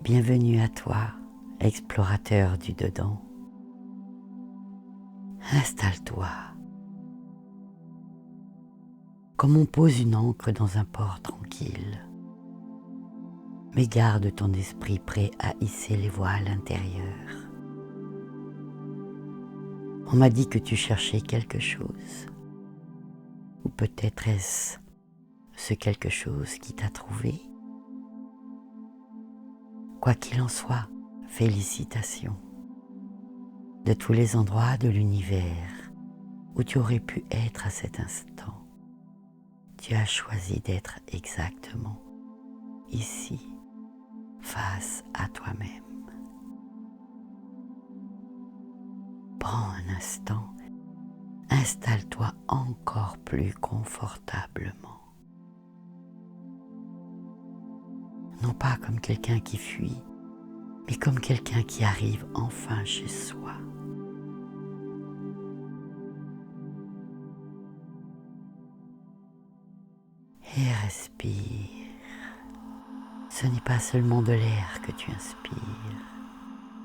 Bienvenue à toi, explorateur du dedans. Installe-toi, comme on pose une ancre dans un port tranquille. Mais garde ton esprit prêt à hisser les voiles intérieures. On m'a dit que tu cherchais quelque chose. Ou peut-être est-ce ce quelque chose qui t'a trouvé? Quoi qu'il en soit, félicitations. De tous les endroits de l'univers où tu aurais pu être à cet instant, tu as choisi d'être exactement ici, face à toi-même. Prends un instant, installe-toi encore plus confortablement. Non pas comme quelqu'un qui fuit, mais comme quelqu'un qui arrive enfin chez soi. Et respire. Ce n'est pas seulement de l'air que tu inspires,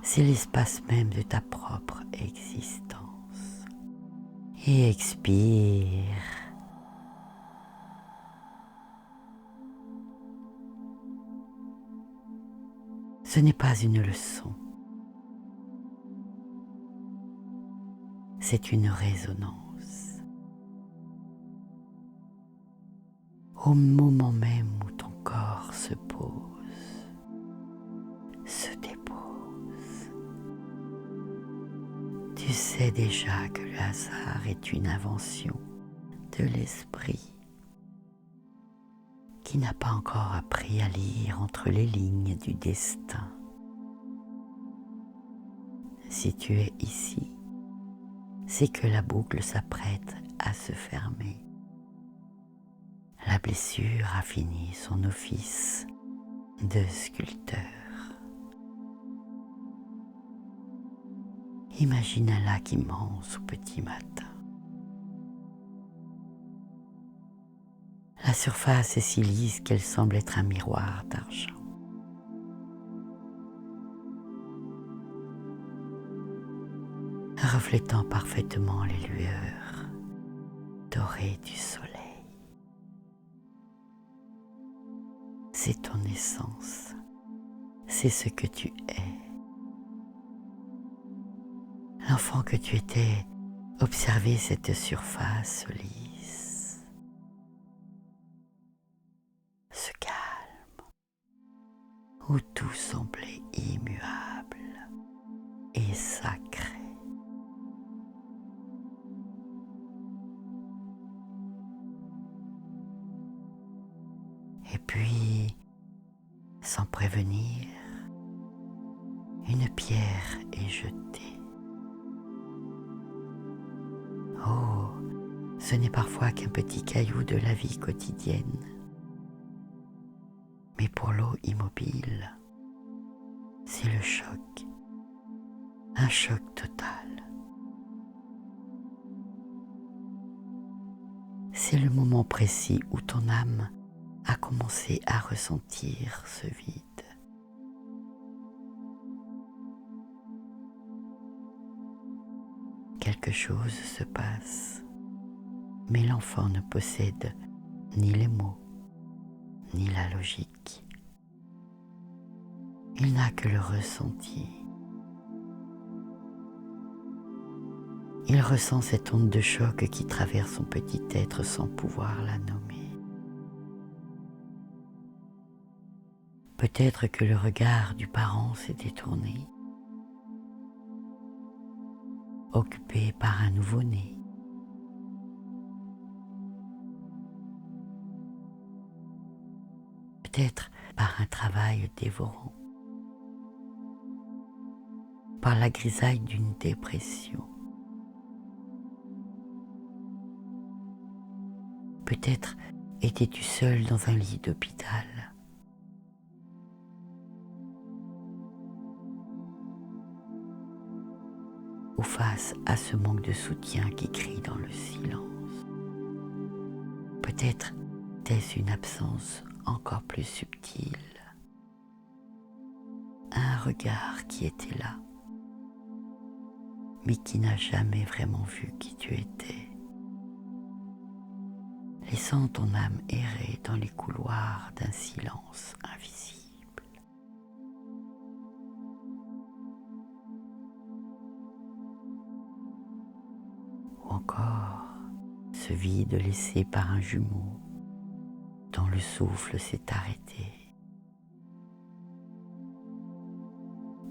c'est l'espace même de ta propre existence. Et expire. Ce n'est pas une leçon, c'est une résonance. Au moment même où ton corps se pose, se dépose, tu sais déjà que le hasard est une invention de l'esprit qui n'a pas encore appris à lire entre les lignes du destin. Si tu es ici, c'est que la boucle s'apprête à se fermer. La blessure a fini son office de sculpteur. Imagine un lac immense au petit matin. La surface est si lisse qu'elle semble être un miroir d'argent. Reflétant parfaitement les lueurs dorées du soleil. C'est ton essence, c'est ce que tu es. L'enfant que tu étais, observez cette surface lisse. Ce calme, où tout semblait immuable et sacré. Et puis, sans prévenir, une pierre est jetée. Oh, ce n'est parfois qu'un petit caillou de la vie quotidienne. Mais pour l'eau immobile, c'est le choc, un choc total. C'est le moment précis où ton âme a commencé à ressentir ce vide. Quelque chose se passe, mais l'enfant ne possède ni les mots, ni la logique. Il n'a que le ressenti. Il ressent cette onde de choc qui traverse son petit être sans pouvoir la nommer. Peut-être que le regard du parent s'est détourné, occupé par un nouveau-né. Peut-être par un travail dévorant, par la grisaille d'une dépression. Peut-être étais-tu seul dans un lit d'hôpital. Ou face à ce manque de soutien qui crie dans le silence. Peut-être est-ce une absence encore plus subtile. un regard qui était là, mais qui n'a jamais vraiment vu qui tu étais, laissant ton âme errer dans les couloirs d'un silence invisible. Ou encore ce vide laissé par un jumeau dont le souffle s'est arrêté.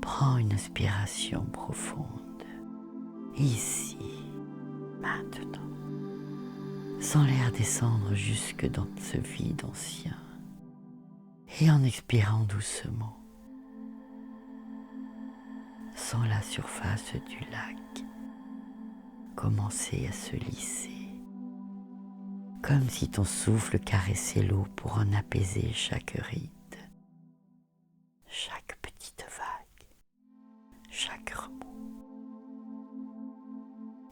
Prends une inspiration profonde, ici, maintenant, sans l'air descendre jusque dans ce vide ancien, et en expirant doucement, sans la surface du lac commencer à se lisser, comme si ton souffle caressait l'eau pour en apaiser chaque ride, chaque petite vague, chaque remous.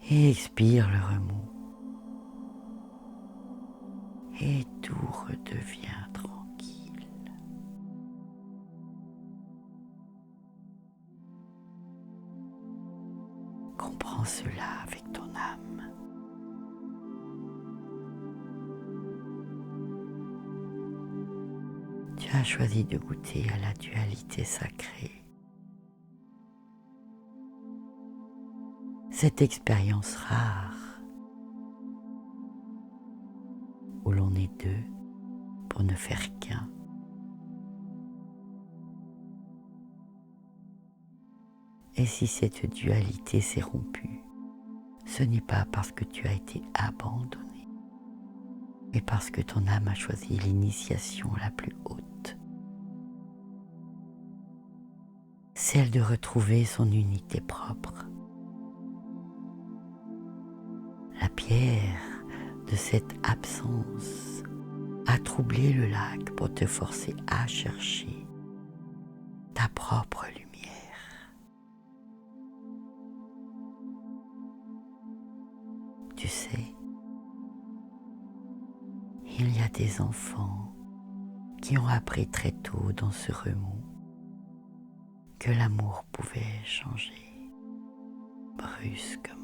Et expire le remous, et tout redevient tranquille. Comprends cela avec ton âme. Tu as choisi de goûter à la dualité sacrée. Cette expérience rare où l'on est deux pour ne faire qu'un. Et si cette dualité s'est rompue, ce n'est pas parce que tu as été abandonné, mais parce que ton âme a choisi l'initiation la plus haute, celle de retrouver son unité propre. La pierre de cette absence a troublé le lac pour te forcer à chercher ta propre lumière. Tu sais, il y a des enfants qui ont appris très tôt dans ce remous que l'amour pouvait changer brusquement.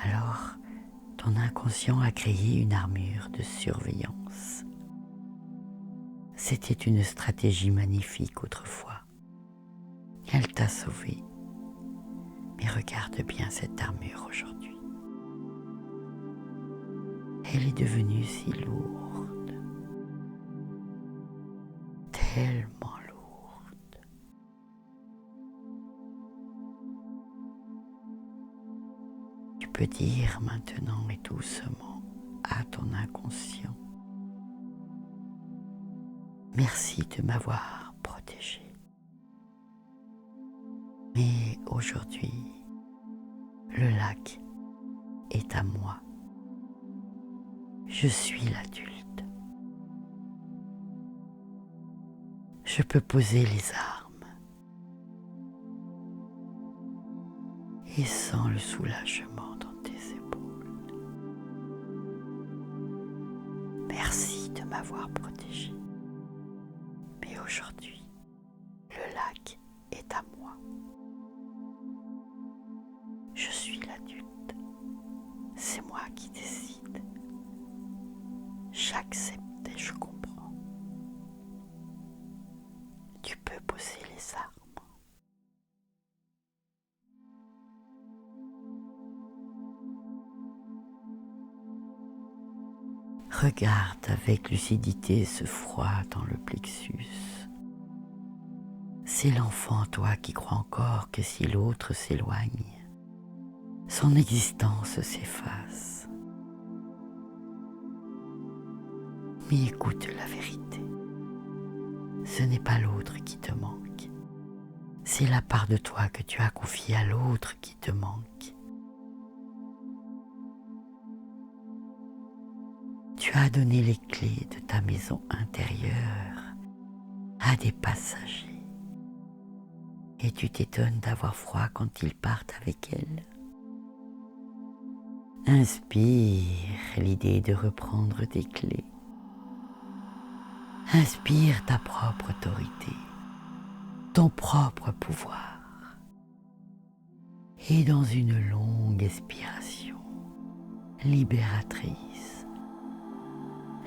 Alors, ton inconscient a créé une armure de surveillance. C'était une stratégie magnifique autrefois. Elle t'a sauvé. Mais regarde bien cette armure aujourd'hui. Elle est devenue si lourde, tellement lourde. Tu peux dire maintenant et doucement à ton inconscient: merci de m'avoir protégé. Mais aujourd'hui, le lac est à moi. Je suis l'adulte. Je peux poser les armes. Et sens le soulagement dans tes épaules. Merci de m'avoir protégé. Mais aujourd'hui, le lac est à moi. Je suis l'adulte. C'est moi qui décide. J'accepte et je comprends. Tu peux poser les armes. Regarde avec lucidité ce froid dans le plexus. C'est l'enfant en toi qui croit encore que si l'autre s'éloigne, son existence s'efface. Mais écoute la vérité. Ce n'est pas l'autre qui te manque. C'est la part de toi que tu as confiée à l'autre qui te manque. Tu as donné les clés de ta maison intérieure à des passagers. Et tu t'étonnes d'avoir froid quand ils partent avec elle. Inspire l'idée de reprendre tes clés. Inspire ta propre autorité, ton propre pouvoir. Et dans une longue expiration libératrice,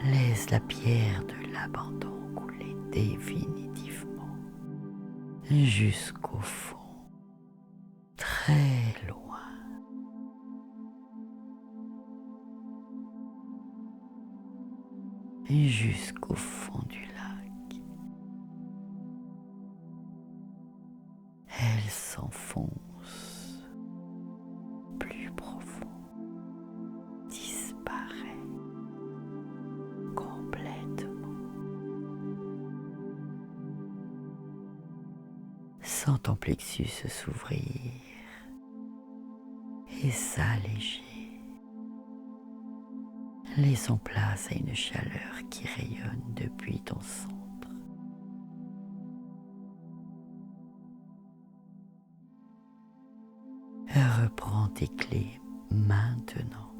laisse la pierre de l'abandon couler définitivement jusqu'au fond, très loin. Jusqu'au fond du lac. Elle s'enfonce plus profond, disparaît complètement. Sens ton plexus s'ouvrir et s'alléger. Laissons place à une chaleur qui rayonne depuis ton centre. Reprends tes clés maintenant.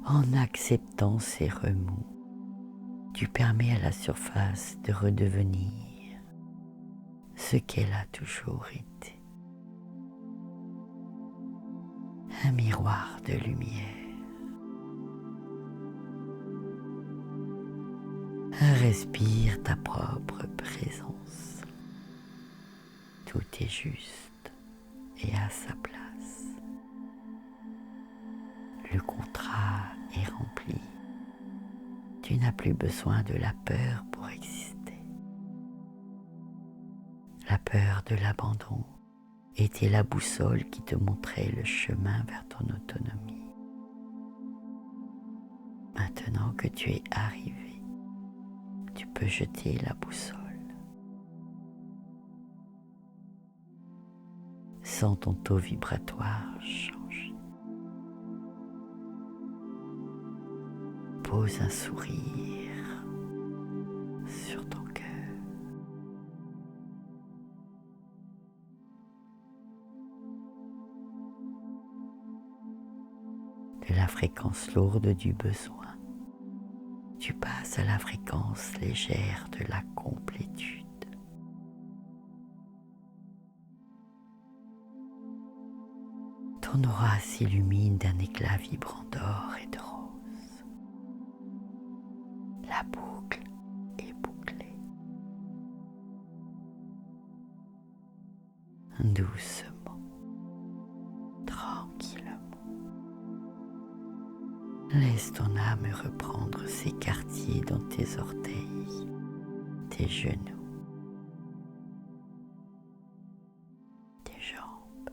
En acceptant ces remous, tu permets à la surface de redevenir ce qu'elle a toujours été. Un miroir de lumière. Respire ta propre présence. Tout est juste et à sa place. Le contrat est rempli. Tu n'as plus besoin de la peur pour exister. La peur de l'abandon était la boussole qui te montrait le chemin vers ton autonomie. Maintenant que tu es arrivé, tu peux jeter la boussole. Sens ton taux vibratoire changer. Pose un sourire sur ton cœur. De la fréquence lourde du besoin, tu passes à la fréquence légère de la complétude. Ton aura s'illumine d'un éclat vibrant d'or et de rose. La boucle est bouclée. Doucement, tranquillement. Laisse ton âme reprendre ses quartiers dans tes orteils, tes genoux, tes jambes,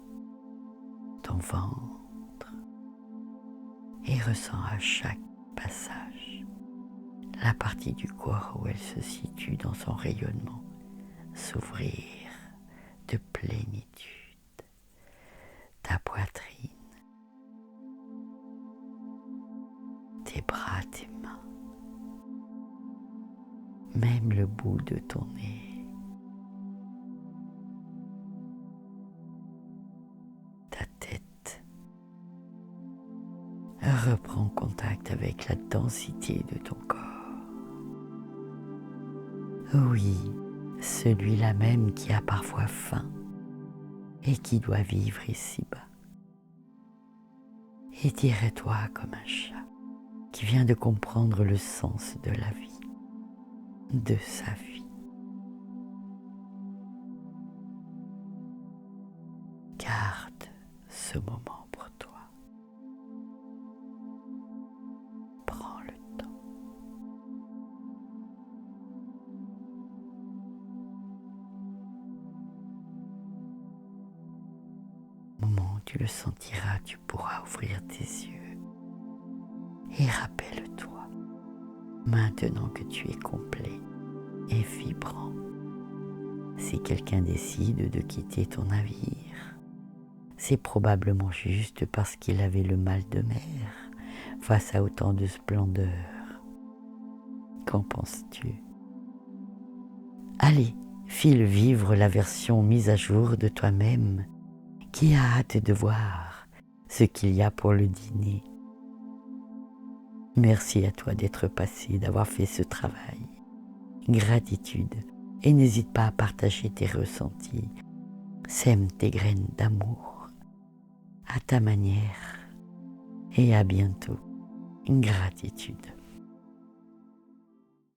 ton ventre et ressens à chaque passage la partie du corps où elle se situe dans son rayonnement s'ouvrir de plénitude. Ta poitrine, tes bras, tes mains, même le bout de ton nez, ta tête. Reprends contact avec la densité de ton corps. Oui, celui-là même qui a parfois faim et qui doit vivre ici-bas. Étire-toi comme un chat qui vient de comprendre le sens de la vie, de sa vie. Garde ce moment pour toi. Prends le temps. Au moment où tu le sentiras, tu pourras ouvrir tes yeux. Et rappelle-toi, maintenant que tu es complet et vibrant, si quelqu'un décide de quitter ton navire, c'est probablement juste parce qu'il avait le mal de mer face à autant de splendeur. Qu'en penses-tu? Allez, file vivre la version mise à jour de toi-même qui a hâte de voir ce qu'il y a pour le dîner. Merci à toi d'être passé, d'avoir fait ce travail. Gratitude, et n'hésite pas à partager tes ressentis. Sème tes graines d'amour à ta manière et à bientôt. Gratitude.